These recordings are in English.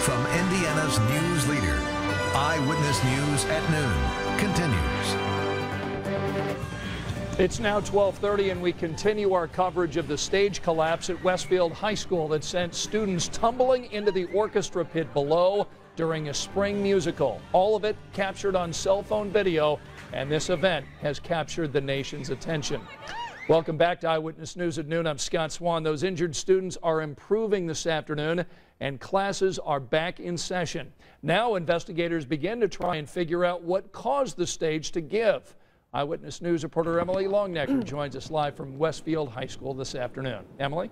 From Indiana's news leader, Eyewitness News at noon continues. It's now 12:30 and we continue our coverage of the stage collapse at Westfield High School that sent students tumbling into the orchestra pit below during a spring musical. All of it captured on cell phone video, and this event has captured the nation's attention. Welcome back to Eyewitness News at noon. I'm Scott Swan. Those injured students are improving this afternoon and classes are back in session. Now investigators begin to try and figure out what caused the stage to give. Eyewitness News reporter Emily Longnecker joins us live from Westfield High School this afternoon. Emily?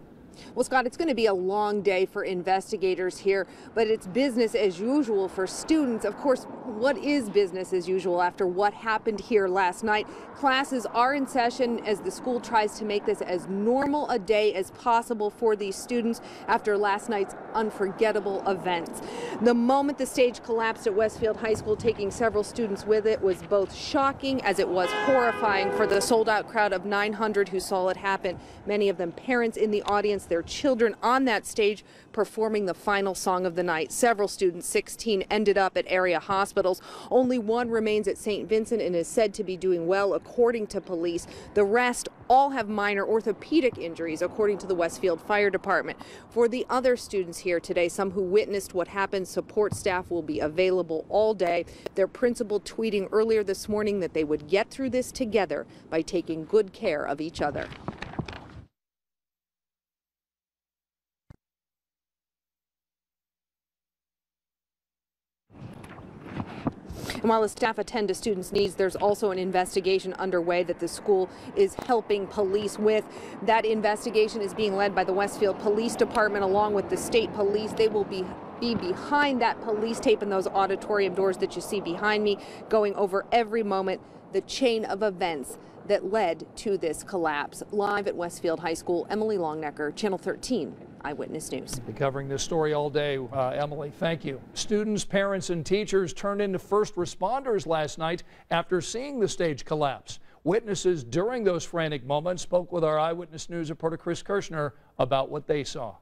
Well, Scott, it's going to be a long day for investigators here, but it's business as usual for students. Of course, what is business as usual after what happened here last night? Classes are in session as the school tries to make this as normal a day as possible for these students after last night's unforgettable events. The moment the stage collapsed at Westfield High School, taking several students with it, was both shocking as it was horrifying for the sold-out crowd of 900 who saw it happen. Many of them parents in the audience, their children on that stage performing the final song of the night. Several students, 16, ended up at area hospitals. Only one remains at St. Vincent and is said to be doing well, according to police. The rest all have minor orthopedic injuries, according to the Westfield Fire Department. For the other students here today, some who witnessed what happened, support staff will be available all day. Their principal tweeting earlier this morning that they would get through this together by taking good care of each other. And while the staff attend to students' needs, there's also an investigation underway that the school is helping police with. That investigation is being led by the Westfield Police Department along with the state police. They will be behind that police tape and those auditorium doors that you see behind me, going over every moment, the chain of events that led to this collapse. Live at Westfield High School, Emily Longnecker, Channel 13, Eyewitness News. We'll be covering this story all day, Emily. Thank you. Students, parents, and teachers turned into first responders last night after seeing the stage collapse. Witnesses during those frantic moments spoke with our Eyewitness News reporter Chris Kirshner about what they saw.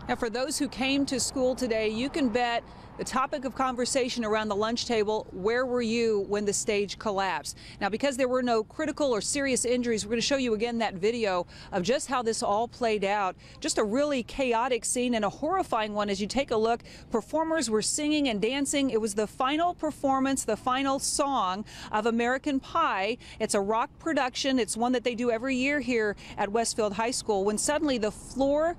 Now, for those who came to school today, you can bet the topic of conversation around the lunch table, where were you when the stage collapsed? Now, because there were no critical or serious injuries, we're going to show you again that video of just how this all played out. Just a really chaotic scene and a horrifying one as you take a look. Performers were singing and dancing. It was the final performance, the final song of American Pie. It's a rock production. It's one that they do every year here at Westfield High School. When suddenly the floor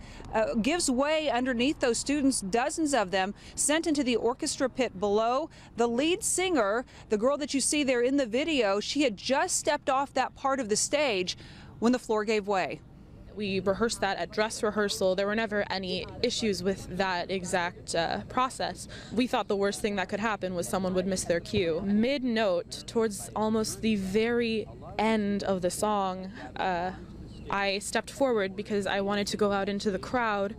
gives way underneath those students, dozens of them sent into the orchestra pit below. The lead singer, the girl that you see there in the video, she had just stepped off that part of the stage when the floor gave way. We rehearsed that at dress rehearsal. There were never any issues with that exact process. We thought the worst thing that could happen was someone would miss their cue. Mid-note, towards almost the very end of the song, I stepped forward because I wanted to go out into the crowd.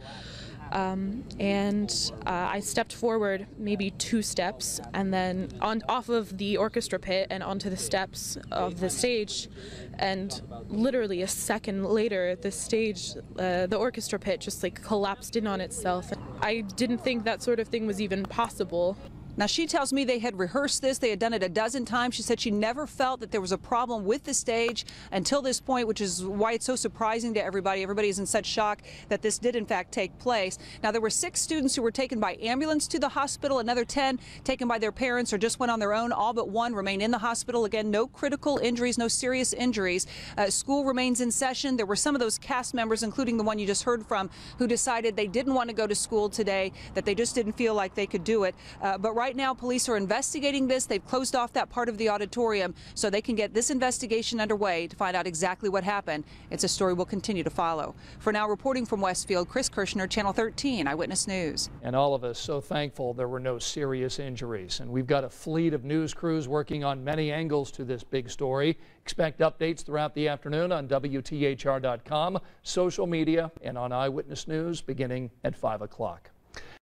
I stepped forward maybe 2 steps and then off of the orchestra pit and onto the steps of the stage, and literally a second later the stage, the orchestra pit just like collapsed in on itself. I didn't think that sort of thing was even possible. Now, she tells me they had rehearsed this. They had done it a dozen times. She said she never felt that there was a problem with the stage until this point, which is why it's so surprising to everybody. Everybody is in such shock that this did, in fact, take place. Now, there were 6 students who were taken by ambulance to the hospital, another 10 taken by their parents or just went on their own. All but 1 remain in the hospital. Again, no critical injuries, no serious injuries. School remains in session. There were some of those cast members, including the one you just heard from, who decided they didn't want to go to school today, that they just didn't feel like they could do it. But right now, police are investigating this. They've closed off that part of the auditorium so they can get this investigation underway to find out exactly what happened. It's a story we'll continue to follow. For now, reporting from Westfield, Chris Kirshner, Channel 13, Eyewitness News. And all of us so thankful there were no serious injuries. And we've got a fleet of news crews working on many angles to this big story. Expect updates throughout the afternoon on WTHR.com, social media, and on Eyewitness News beginning at 5 o'clock.